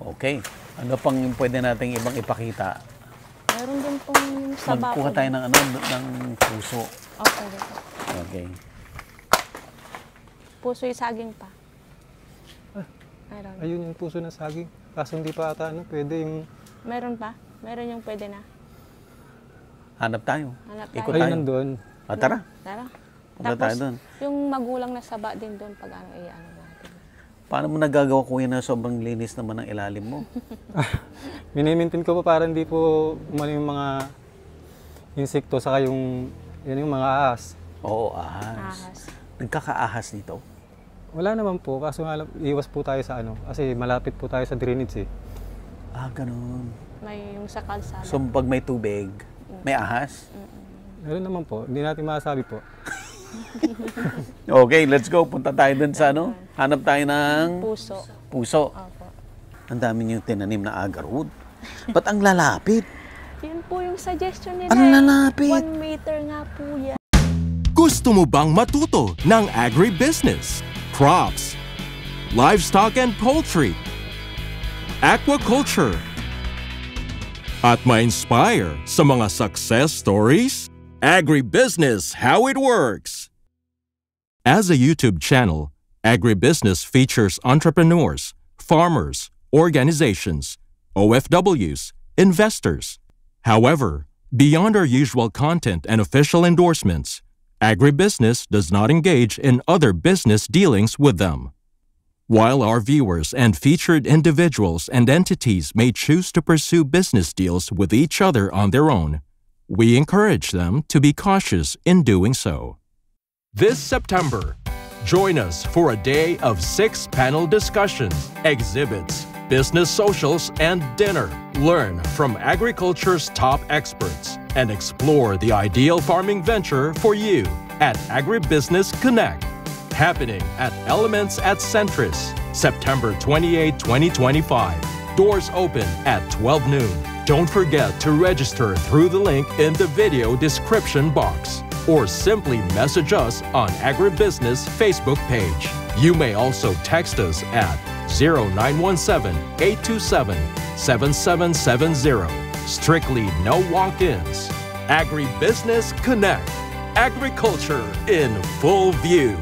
Okay. Ano pang pwede nating ibang ipakita? Meron din pong saba. Magkuha tayo ng ano, ng puso. Okay. Okay. Puso yung saging pa. Meron. Ayun yung puso ng saging. Kaso hindi pa ata, ano, pwede yung... Meron pa? Meron yung pwede na. Hanap tayo. Hanap tayo. Ikot Ayun tayo. nandun. Tara. Tara. Punta tayo doon. Yung magulang na saba din doon pag ano natin. Paano mo nagagawa kuya na sobrang linis naman ang ilalim mo? Minimintin ko pa para hindi po umano yung mga insekto saka yung mga ahas. Oo, ahas. Nagkakaahas dito? Wala naman po, kaso nga iwas po tayo sa ano, kasi malapit po tayo sa drainage eh. Ah, ganun. May yung sa kalsada. So pag may tubig, may ahas? Meron naman po, hindi natin masasabi po. Okay, let's go. Punta tayo dun sa ano? Hanap tayo ng... Puso. Opo. Ang dami niyong tinanim na agarwood. Ba't ang lalapit? Yun po yung suggestion nila. Ang lalapit. 1 meter nga po yan. Gusto mo bang matuto ng agribusiness, crops, livestock and poultry, aquaculture, at ma-inspire sa mga success stories? Agribusiness How It Works. As a YouTube channel, Agribusiness features entrepreneurs, farmers, organizations, OFWs, investors. However, beyond our usual content and official endorsements, Agribusiness does not engage in other business dealings with them. While our viewers and featured individuals and entities may choose to pursue business deals with each other on their own, we encourage them to be cautious in doing so. This September, join us for a day of 6 panel discussions, exhibits, business socials, and dinner. Learn from agriculture's top experts and explore the ideal farming venture for you at Agribusiness Connect. Happening at Elements at Centris, September 28, 2025. Doors open at 12 noon. Don't forget to register through the link in the video description box or simply message us on Agribusiness Facebook page. You may also text us at 0917-827-7770. Strictly no walk-ins. Agribusiness Connect. Agriculture in full view.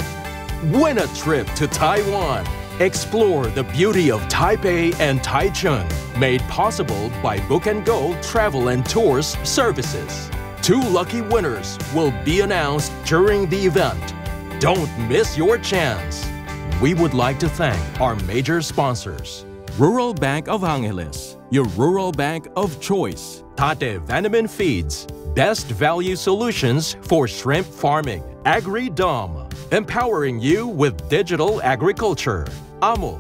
Win a trip to Taiwan. Explore the beauty of Taipei and Taichung, made possible by Book & Go Travel and Tours Services. 2 lucky winners will be announced during the event. Don't miss your chance. We would like to thank our major sponsors. Rural Bank of Angeles, your rural bank of choice. Tate Vanaman Feeds, best value solutions for shrimp farming. AgriDom, empowering you with digital agriculture. Amo,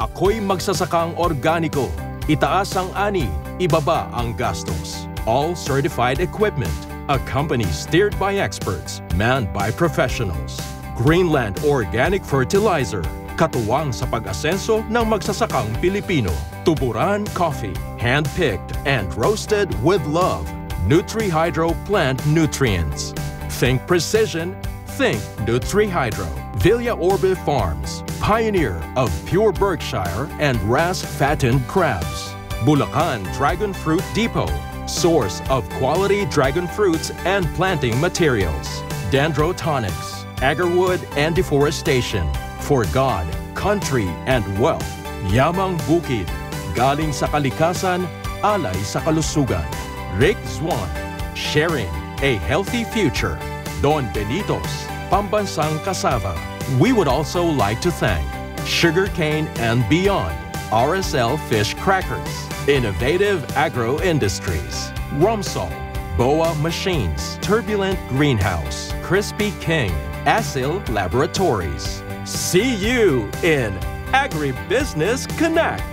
ako'y magsasakang organiko. Itaas ang ani, ibaba ang gastos. All certified equipment, a company steered by experts, manned by professionals. Greenland Organic Fertilizer, katuwang sa pag-asenso ng magsasakang Pilipino. Tuburan Coffee, hand-picked and roasted with love. NutriHydro Plant Nutrients. Think precision, think NutriHydro. Villa Orbe Farms, pioneer of pure Berkshire and RAS-fattened crabs. Bulacan Dragon Fruit Depot, source of quality dragon fruits and planting materials. Dendrotonics, agarwood and deforestation. For God, country, and wealth. Yamang Bukid, galing sa kalikasan, alay sa kalusugan. Rick Swan, sharing a healthy future. Don Benitos, Pambansang Cassava. We would also like to thank Sugarcane and Beyond, RSL Fish Crackers, Innovative Agro Industries, Rumsol, Boa Machines, Turbulent Greenhouse, Crispy King, Asil Laboratories. See you in Agribusiness Connect.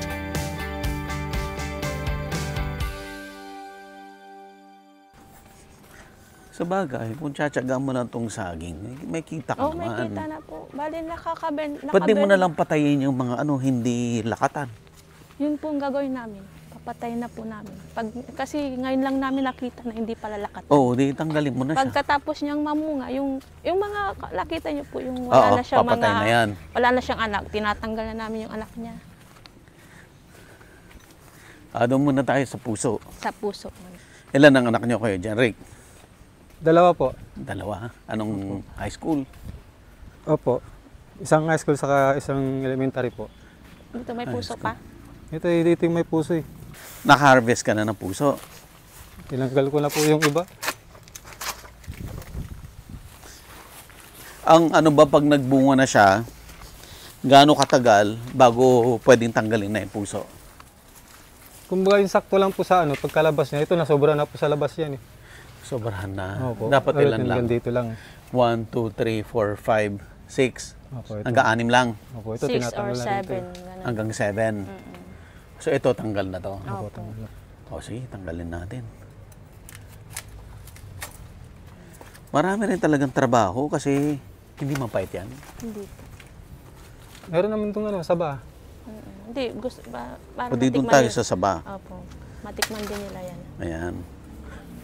Sa bagay, kung tsatsagaan mo lang itong saging, may kita ka naman. May kita na po. Bali, Pwede mo na lang patayin yung mga hindi lakatan. Yun po ang gagawin namin. Papatayin na po namin. Kasi ngayon lang namin nakita na hindi pala lakatan. Oo, di tanggalin mo na siya. Pagkatapos niyang mamunga, yung mga nakita niyo po, yung wala na siyang papatay na yan. wala na siyang anak, tinatanggal na namin yung anak niya. Doon muna tayo sa puso. Sa puso muna. Ilan ang anak niyo kayo dyan, Rick? 2 po. 2. Anong high school? Opo. Isang high school saka isang elementary po. Dito may puso pa. Dito yung may puso eh. Naka-harvest ka na ng puso. Tinanggal ko na po yung iba. Ang ano ba pag nagbunga na siya, gaano katagal bago pwedeng tanggalin na yung puso? Kumbaga yung sakto lang po sa pagkalabas niya. Ito, nasobra na po sa labas yan eh. Sobrahan na. Opo. Dapat Ayun, ilan lang? hanggang dito lang. 1, 2, 3, 4, 5, 6. Opo, ito. Hanggang 6 lang. Opo, ito 6 or tinatanggal na dito. 7. Ganun. Hanggang 7. So ito tanggal na to. Opo, Opo. tanggal na. O sige, tanggalin natin. Marami rin talagang trabaho kasi hindi mapait yan. Hindi po. Meron naman itong saba. Hindi, gusto ba, para Pwede doon matikman tayo nila. sa saba. Opo. Matikman din nila yan. Ayan.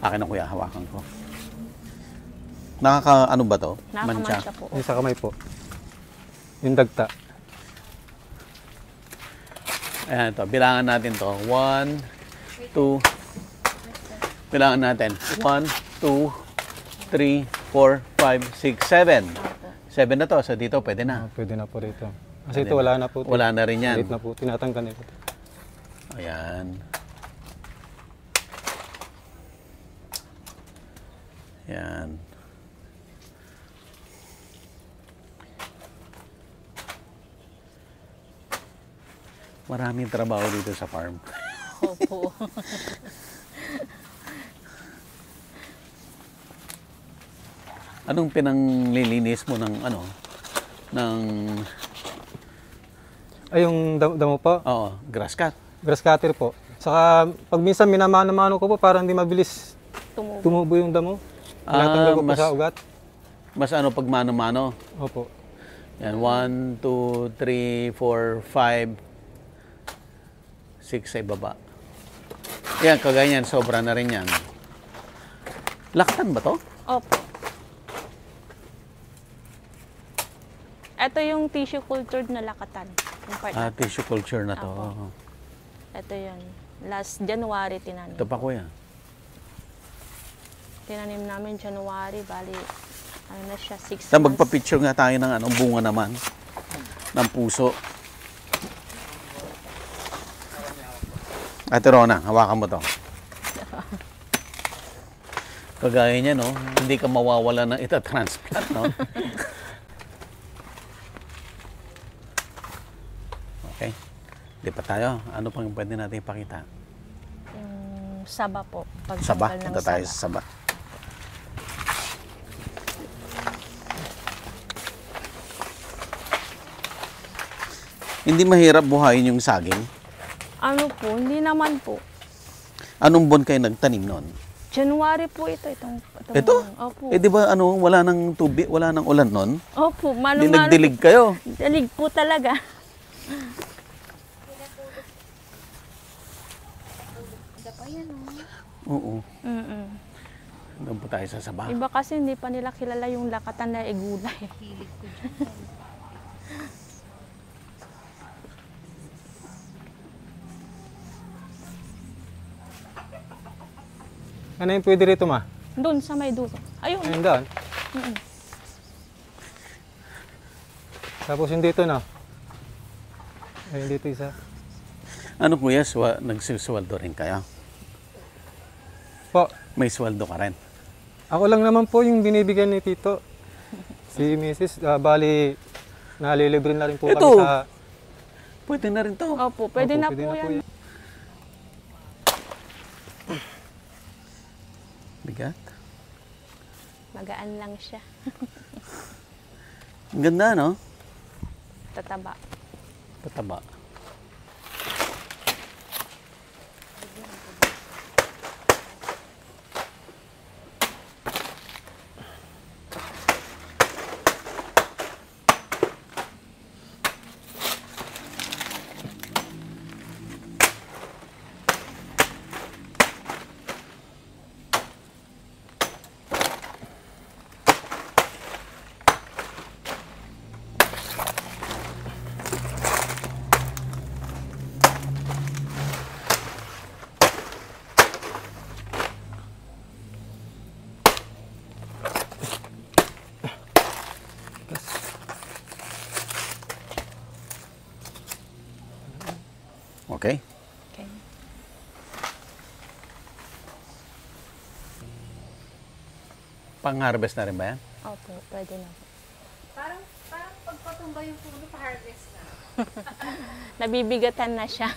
Akin na kuya, hawakan ko. Nakaka-ano ba to? Nakakamansya po. Yung sa kamay po. Yung dagta. Ayan to, bilangan natin to. 1, 2, bilangan natin. 1, 2, 3, 4, 5, 6, 7. 7 na to, so dito pwede na. Pwede na po rito. Kasi ito wala na po. Wala na rin yan. Late na po. Tinatanggal na po. Ayan. Ayan. Maraming trabaho dito sa farm. Opo. Anong pinanglilinis mo ng ng Ay, yung damo po. grass cut? Grass cutter po. Saka pag minsan minamano-mano ko po para hindi mabilis Tumubo. tumubo yung damo. Tinatanggal ko po sa ugat. Mas pag mano-mano? Opo. Yan, 1, 2, 3, 4, 5, 6 sa ibaba. Yan, kaganyan, sobra na rin yan. Laktan ba to? Opo. Ito yung tissue cultured na lakatan. Yung part na. Tissue culture na to. Apo. Ito yun. Last January tinanim. Ito pa kuya. Tinanim namin January, bali, ano na siya, 6 Na months. magpa-picture nga tayo ng bunga naman. Ng puso. Ate Rona, hawakan mo to. Kagaya niya, no? Hindi ka mawawala ng ita-transplant, no? Okay. Lipat tayo. Ano pang pwede natin ipakita? Yung saba po. Saba. Pagtanggal ng Punta tayo sa saba. Hindi mahirap buhayin yung saging. Ano po, hindi naman po. Anong buwan kayo nagtanim noon? January po ito. Ito? Opo. Eh di ba wala nang tubig, wala nang ulan noon? Opo, Hindi mano-mano. nagdilig kayo. Dalig po talaga. Oo. Mm-mm. Doon po tayo sa saba. Iba kasi hindi pa nila kilala yung lakatan na gulay. Ano yung pwede rito, ma? Doon sa may dulo. Ayun. Ayun doon. Mm-mm. Tapos yung dito na. Ayun dito isa. Ano kuya, nagsusweldo rin kayo? Po, May sweldo ka rin? ako lang naman po yung binibigyan ni Tito. Si Mrs. Bali, nalilibre na rin po Ito. kami sa... Pwede na rin to. Opo, pwede Opo, na pwede po na po yan. yan. Bigat. Magaan lang siya. Ang ganda, no? Tataba. Tataba. Okay? Okay. Pang-harvest na rin ba yan? Opo, pwede na po. Parang pagpatumba yung puno, pa-harvest na. Nabibigatan na siya.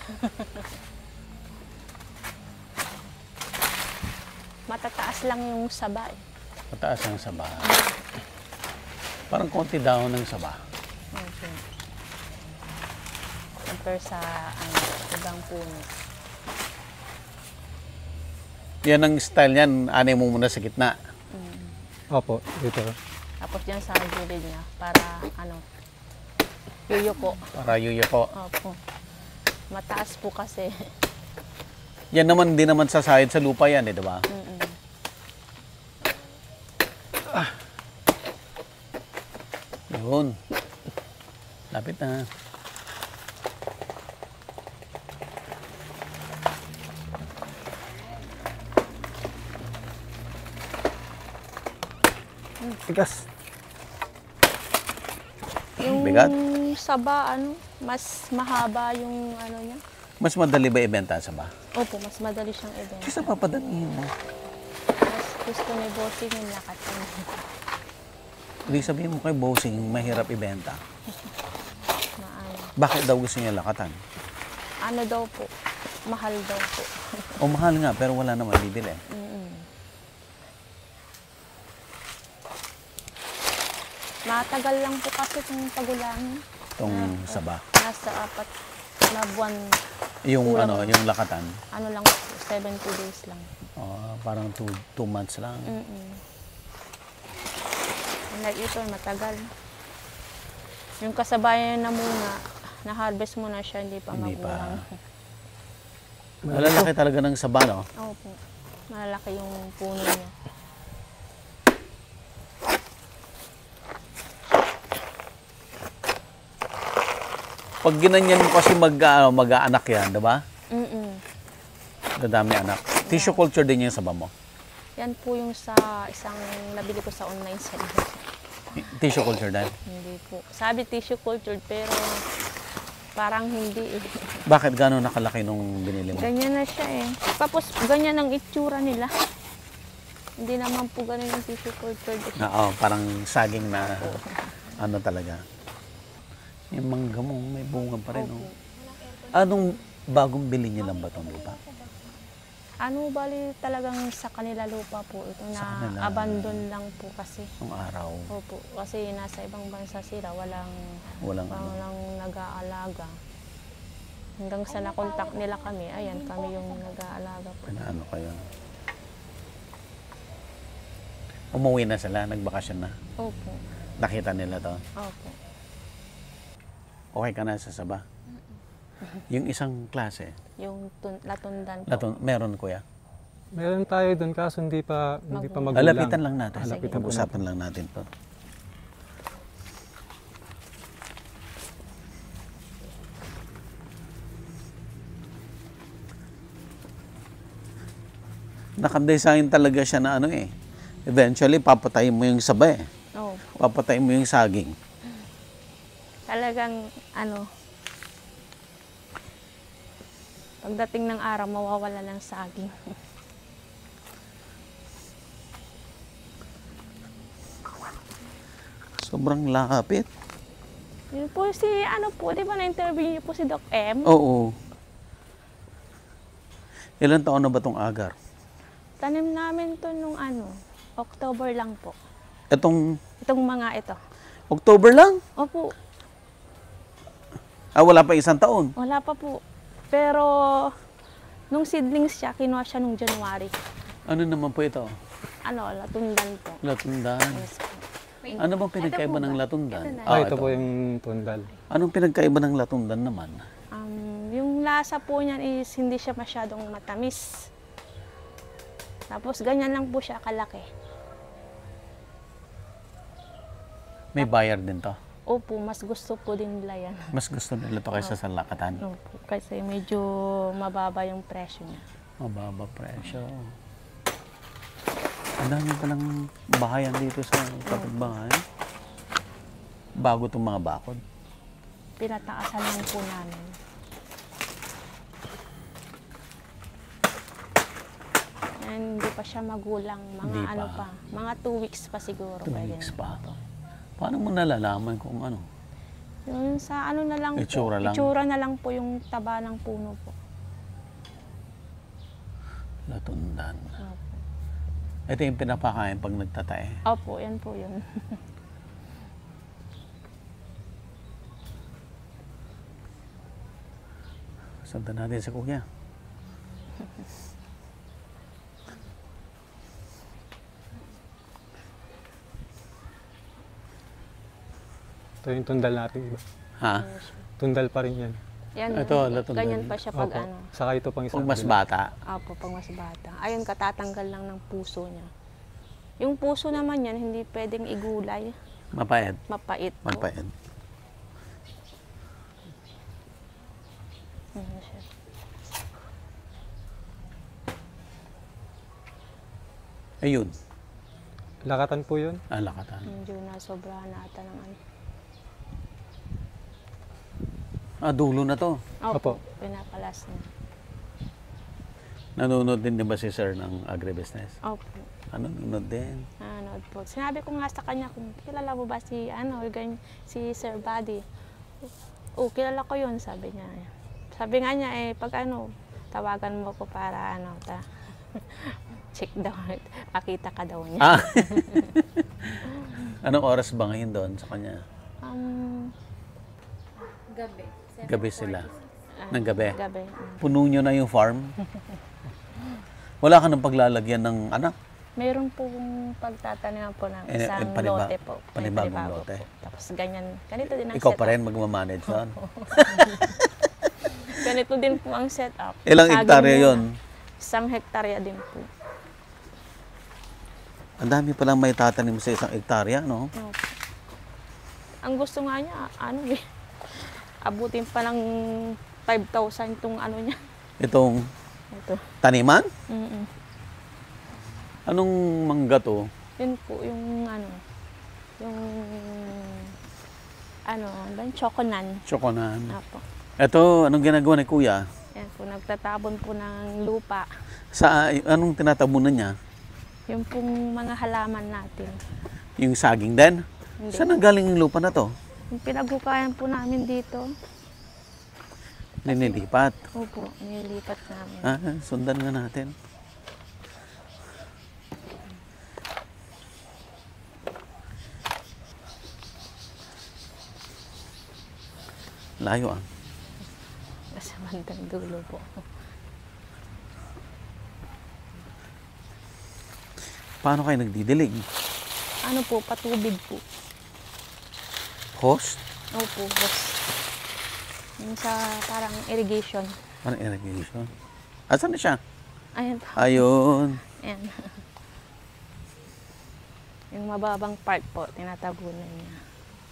Matataas lang yung saba eh. Mataas ang saba. Parang konti daw ng saba. Okay. Compare sa ibang puno. Yan ang style niyan. Anay mo muna sa gitna. Opo, dito. Tapos dyan sa gilid niya para yuyuko. Para yuyuko. Opo. Mataas po kasi. Yan naman, hindi naman sasayad sa lupa yan, di ba? Yun. Lapit na. Tigas. Yung Bigat? saba, mas mahaba yung niya. Mas madali ba ibenta sa ba? Opo, mas madali siyang ibenta. Kasi papadalihin mo. Mas gusto ni Bossing yung lakat niya. Ibig sabihin mo kay bossing, mahirap ibenta. Na Bakit daw gusto niya lakatan? ano daw po, mahal daw po. O mahal nga, pero wala naman bibili. Matagal lang po kasi itong pagulangin. Itong saba. Nasa 4 na buwan, Yung Kulang. yung lakatan. lang po, 70 days lang. Parang 2 months lang. Like ito, matagal. Yung kasabayan na muna, na-harvest mo na siya, hindi pa Hindi pa. magulang. Malalaki talaga ng saba, no? Opo, malalaki yung puno niya. Pag ginanyan mo kasi mag-aanak yan, di ba? Dadami anak. Tissue culture din yung saba mo. Yan po yung sa isang nabili ko sa online seller. Tissue culture din. Hindi po. Sabi tissue cultured, pero parang hindi eh. Bakit gano'n nakalaki nung binili mo? Ganyan na siya eh. Tapos ganyan ang itsura nila. Hindi naman po ganun yung tissue cultured. Parang saging na talaga. Yung mangga mo, may bunga pa rin. Oh. Anong bagong bili niyo lang ba itong lupa? Bali talagang sa kanila lupa po. Ito Sa na kanila. abandon lang po kasi. Nung araw, Opo, kasi nasa ibang bansa sila, walang nag-aalaga. Hanggang sa nakontak nila kami, ayan, kami yung nag-aalaga po. Pinaano kayo? Umuwi na sila, nagbakasyon na. Opo, Nakita nila to. opo. Okay ka na sa saba? Yung isang klase, Yung latundan po. meron kuya. Meron tayo doon kaso hindi pa magulang. Lalapitan lang natin. Lalapitan po Pag-usapan lang natin to. Nakadesign talaga siya na eventually papatayin mo yung saba eh. Oo. Papatayin mo yung saging. Talagang pagdating ng araw, mawawala ng saging. Sobrang lakapit. Yun po si, di ba na-interview niyo po si Doc M? Oo. Ilan taon na ba tong agar? Tanim namin to nung October lang po. Itong Itong mga ito. October lang? Opo, Wala pa isang taon. wala pa po. Pero, nung seedlings siya, kinuha siya nung January. Ano naman po ito? Latundan po. Latundan. Yes po. Ano bang pinagkaiba ng latundan? Ito po yung tundal. Anong pinagkaiba ng latundan naman? Yung lasa po niyan is hindi siya masyadong matamis. Tapos ganyan lang po siya kalaki. May buyer din to. Opo, mas gusto po din nila yan. Mas gusto nila to kaysa sa lakatan. Opo, kasi medyo mababa yung presyo niya. Mababa presyo. Ang dami palang bahayan dito sa kapitbahay. Bago itong mga bakod. Pinataasan lang po namin. hindi pa siya magulang. Mga Hindi ano pa. pa, mga 2 weeks pa siguro. 2 pwede weeks na. pa. Paano mo nalalaman kung ano? Yung sa ano na lang Itsura po, lang? itsura na lang po yung taba ng puno po. Latundan. Opo. Ito yung pinapakain pag nagtatae. Opo, yan po yun. Sundan natin sa kuya. Ito yung tundal natin, iba. Ha? Tundal pa rin yan. Yan, Ito, latundan. ganyan pa siya pag Opo. ano. Saka ito pang isang Pag mas tundal. bata. Opo, pag mas bata. Ayun, katatanggal lang ng puso niya. Yung puso naman yan, hindi pwedeng igulay. Mapait. Mapait po. Mapait. Ano siya. Ayun. Lakatan po yun. Lakatan. Medyo nasobrahan nata ng ano. Dulo na to. Opo. Pinakalas niya. Nanonood din ba si sir ng agribusiness? Opo. Nanonood din. Ano po. Sinabi ko nga sa kanya kung kilala mo ba si si Sir Buddy. Oh, kilala ko yun, sabi niya. Sabi nga niya pag tawagan mo ko para check daw, makita ka daw niya. Anong oras ba ngayon doon sa kanya? Gabi. Gabi sila. Ng gabi. Gabi. Puno nyo na yung farm? Wala ka nang paglalagyan ng anak? Mayroon pong pagtataniman po ng isang lote po. May Panibagong panibago lote. po. Tapos ganyan, ganito din ang Ikaw setup. pa rin magmamanage doon? Ganito din po ang setup. Ilang Saging hektarya muna. yon? 1 hektarya din po. Ang dami palang may tatanim sa 1 hektarya, no? Opo. Ang gusto nga niya, abutin pa ng 5,000 itong niya. Itong Ito. taniman? Mm-mm. Anong mangga to? Yun po, yung chokonan. Chokonan. Apo. Ito, anong ginagawa ni kuya? Yan po, nagtatabon po ng lupa. Anong tinatabunan niya? Yung pong mga halaman natin. Yung saging din? Hindi. Saan ang galing yung lupa na to? Yung pinaghukayan po namin dito, Ninilipat. opo, nilipat namin. Sundan nga natin. Layo ah. Sa bandang dulo po. Paano kayo nagdidilig? Ano po, patubig po. Hose? Opo, boss. Yung sa parang irrigation. Parang irrigation. Asan na siya? Ayan po. Ayun. Ayan. Yung mababang part po, tinatabunan niya.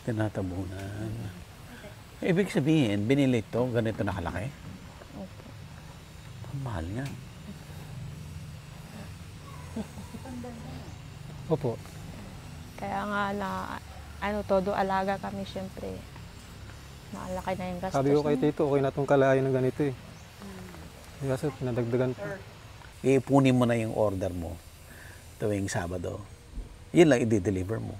Tinatabunan. Ibig sabihin, binili ito, ganito nakalaki. Opo. Ang mahal niya. Opo. Kaya nga todo alaga kami siyempre. Malaki na yung gastos. Sabi ko kay niya. Tito, okay na itong kalahin ng ganito eh. Kasi pinadagdagan pa. Iipunin mo na yung order mo tuwing Sabado. Yun lang i-deliver mo.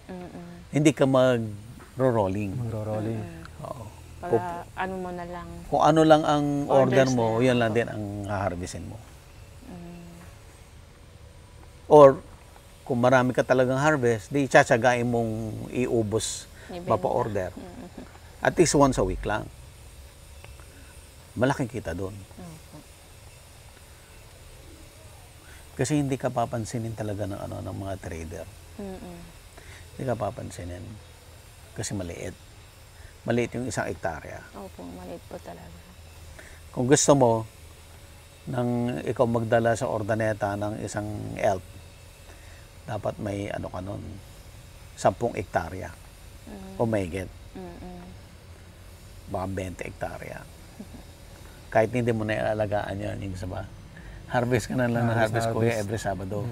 Hindi ka mag-rolling. Magro-rolling. Oo. Para ano mo na lang. Kung ano lang ang order Orders mo, na. yun lang din ang haharbisin mo. Or, kung marami ka talagang harvest, di tsatsagain mong iubos Ibenta. mapa-order. At least once a week lang. Malaking kita doon. Kasi hindi ka papansinin talaga ng mga trader. Hindi ka papansinin. Kasi maliit. Maliit yung 1 hektarya. Opo, maliit po talaga. Kung gusto mo nang ikaw magdala sa ordaneta ng isang elk, dapat may ka nun, 10 hektarya. O mahigit. Baka 20 hektarya. Kahit hindi mo na ialagaan yan, yung isa ba? Harvest ka na lang ng harvest kuya every Sabado.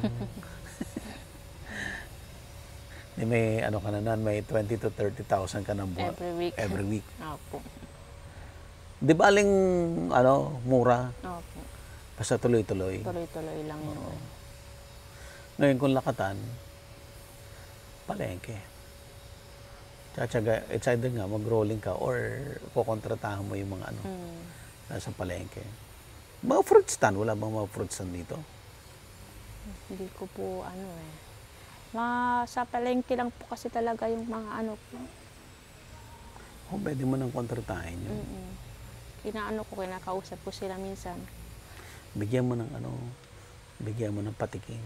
Di may ka na nun, may 20 to 30,000 ka ng buwan. Every week. Every week. Opo. Di ba aling mura? Opo. Basta tuloy-tuloy. Tuloy-tuloy lang yun. Ngayon kung lakatan, palengke. Tsatsaga, it's either nga mag-rolling ka or kukontratahan mo yung mga ano, nasa palengke. Mga fruit stand, wala bang mga fruit stand dito? Hindi ko po ano eh. Sa palengke lang po kasi talaga yung mga ano po. O pwede mo nang kontratahin yun. Kinaano ko, kinakausap ko sila minsan. Bigyan mo ng ano, bigyan mo ng patikim.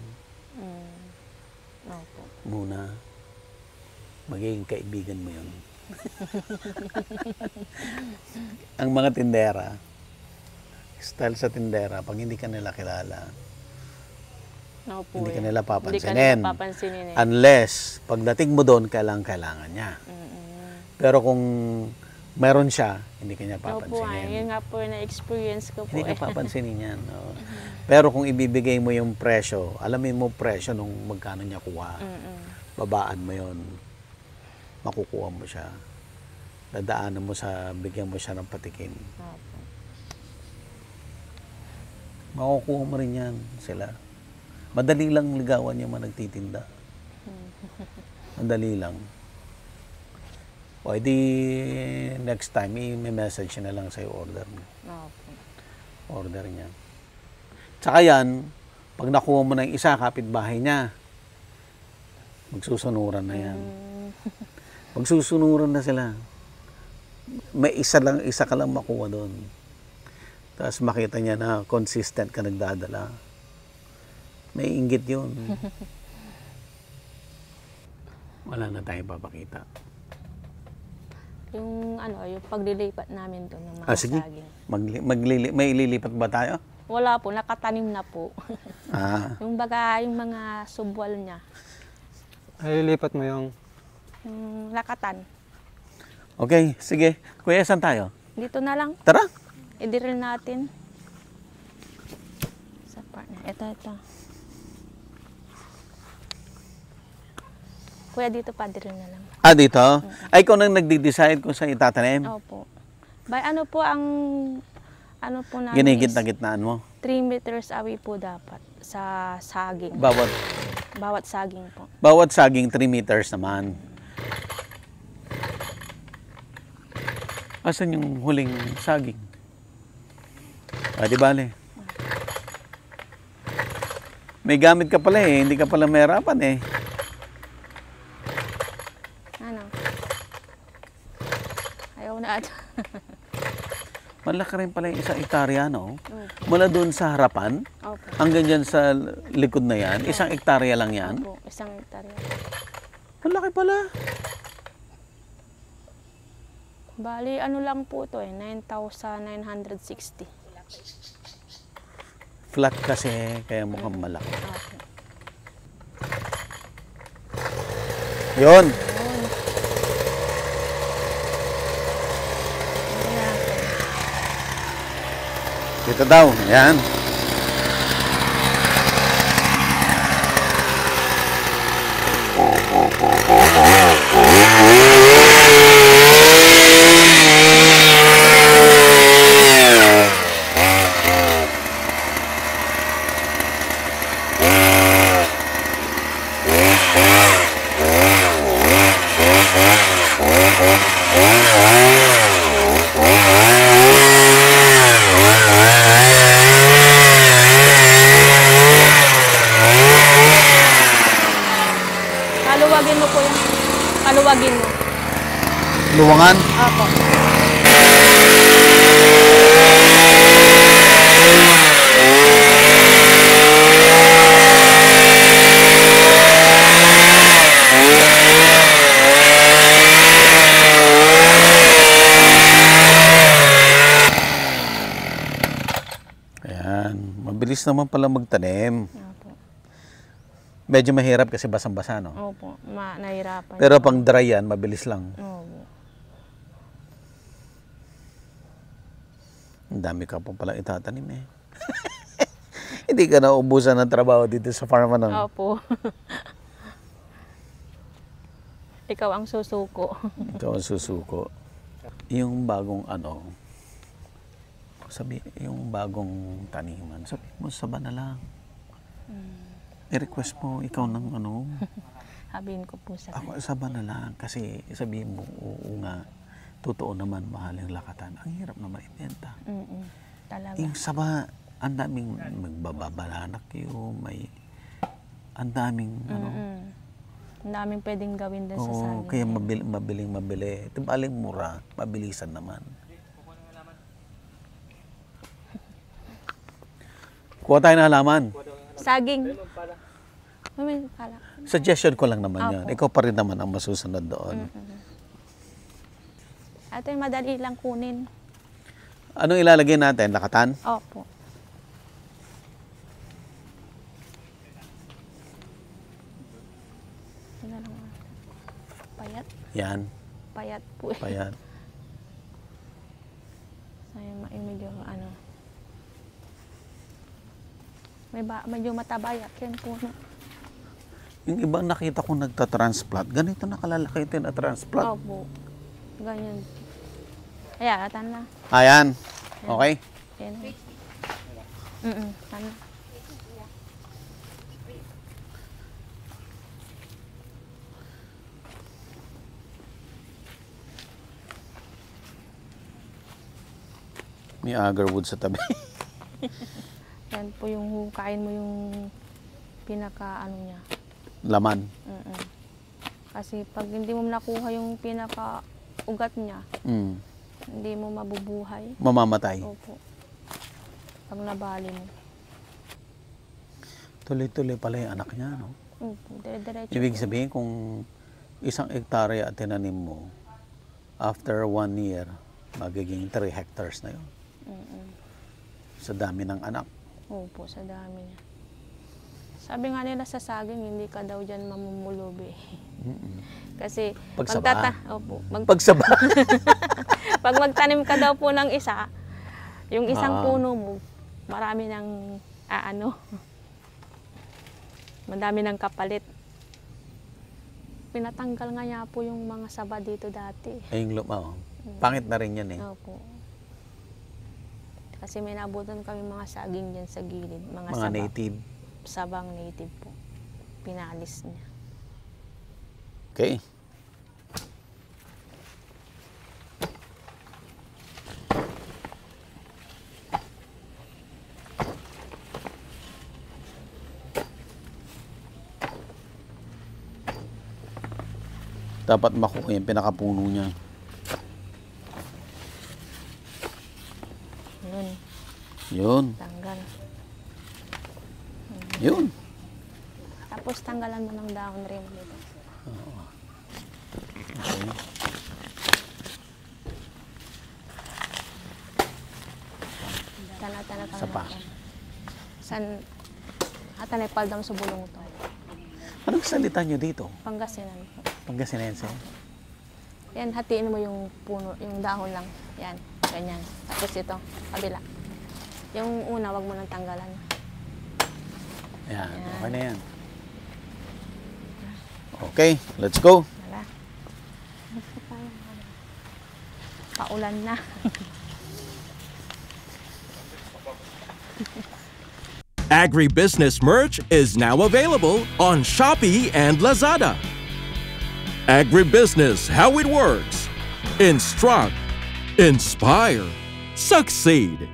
Opo. Muna, magiging kaibigan mo yun. Ang mga tindera, style sa tindera, pag hindi ka nila kilala, Opo, hindi ka eh. nila Hindi ka papansinin. nila papansinin eh. Unless, pagdating mo doon, kailangan niya. Pero kung meron siya, hindi ka niya Opo, papansinin. yun nga po yung na-experience ko po Hindi eh. ka papansinin yan. No? Pero kung ibibigay mo yung presyo, alamin mo presyo nung magkano niya kuha. Babaan mo yon, makukuha mo siya. Dadaanan mo sa, bigyan mo siya ng patikim. Opo. Makukuha mo rin yan sila. Madali lang ligawan yung mga nagtitinda. Madali lang. O edi next time, i-message na lang sa'yo order mo. Opo. Order niya. Tsaka yan, pag nakuha mo ng isa, kapitbahay niya, magsusunuran na yan. Magsusunuran na sila. May isa ka lang makuha doon. Tapos makita niya na consistent ka nagdadala. May inggit yun. Wala na tayong papakita. Yung ano, yung paglilipat namin doon ng mga Sige. saging. May ililipat ba tayo? Wala po, nakatanim na po. Ah, yung mga subwal niya. Ay, lipat mo yung... Yung lakatan. okay, sige. Kuya, saan tayo? Dito na lang. Tara! I-drill natin. Sa partner. Ito. Kuya, dito pa drill na lang. Ah, dito? Ay, ikaw nang nagdi-decide kung saan itatanim? Opo. By ano po ang ano po namin Ginigit is na gitnaan mo? 3 meters away po dapat sa saging. Bawat saging po. Bawat saging 3 meters naman. Asan yung huling saging? Ah, di bale. May gamit ka pala eh, hindi ka pala mahirapan eh. Ano? Ayaw na ata. Malaki rin pala yung isang hektarya, no? Opo. Mula doon sa harapan, Opo. hanggang dyan sa likod na yan, isang hektarya lang yan. Opo. Isang hektarya. Malaki pala. Bali, ano lang po to eh. 9,960. Flat kasi, kaya mukhang malaki. Opo. Yun. Dito daw. Ayan. Kaluwagin mo po yan. Kaluwagin mo. Luwangan. Opo. Ayan. Mabilis naman pala magtanim. Opo. Medyo mahirap kasi basang-basa, no? Opo. Nahirapan. Pero pang dry yan, mabilis lang. Opo. Ang dami ka pa pala itatanim eh. Hindi ka na ubusan ng trabaho dito sa farm, ano? Opo. Ikaw ang susuko. Ito ang susuko. Yung bagong ano, yung bagong taniman, sabi mo saba na lang. I-request mo ikaw ng ano. Sabihin ko po sa Ako kanya. saba na lang kasi sabihin mo, oo nga, totoo naman mahal yung lakatan. Ang hirap naman ibenta. Talaga. Yung saba, ang daming magbababalanak yun, ang daming ano. Ang daming pwedeng gawin din sa Oo, saging. kaya mabili. Tibaling mura, mabilisan naman. Kuha tayo ng halaman. Saging. May pala. Suggestion ko lang naman yan. Opo. Ikaw pa rin naman ang masusunod doon. Ito yung madali lang kunin. Anong ilalagay natin? Lakatan? Opo. Ano lang natin. Payat. Yan. Payat po. Payan. Ay, medyo ano. Medyo matabayak yan po. No? Yung ibang nakita ko nagtatransplant, ganito nakalalaki ito na transplant. Opo. Ganyan. Kaya, atan na. Ayan. Okay? Yan. Ano? May agarwood sa tabi. Yan po yung kain mo yung pinaka ano niya. Laman. Kasi pag hindi mo nakuha yung pinaka ugat niya, Mm. hindi mo mabubuhay. Mamamatay. Opo. Pag nabali mo. Tuloy-tuloy pala yung anak niya, no? Opo. Dire-diretso. Ibig po. sabihin kung 1 hektarya at tinanim mo, after 1 year, magiging 3 hectares na yun. Sa dami ng anak. Opo, sa dami niya. Sabi nga nila sa saging, hindi ka daw dyan mamumulubi. Kasi Pagsaba. Opo. Pagsaba. Pag magtanim ka daw po ng isa, yung isang Ah. puno mo, marami ng madami ng kapalit. Pinatanggal nga niya po yung mga saba dito dati. Ay, yung luma, oh. Pangit na rin yan eh. Opo. Kasi may nabutan kami mga saging dyan sa gilid. Mga Mga saba. native. Sabang native po. Pinalis niya. Okay. Dapat makuha yung pinakapuno niya. Yun. Yun. Tanggal. Yun. Tapos tanggalan mo ng dahon rin dito. Okay. Tana-tana Isa pa. San atanay paldam sa bulong to. Anong salita niyo dito? Pangasinan po. Pangasinense? Yan, hatiin mo yung puno, yung dahon lang. Yan, ganyan. Tapos ito, kabila. Yung una, wag mo nang tanggalan. Ayan. Okay na yan. Okay, let's go. Wala. Paulan na. Agribusiness merch is now available on Shopee and Lazada. Agribusiness, how it works. Instruct, inspire, succeed.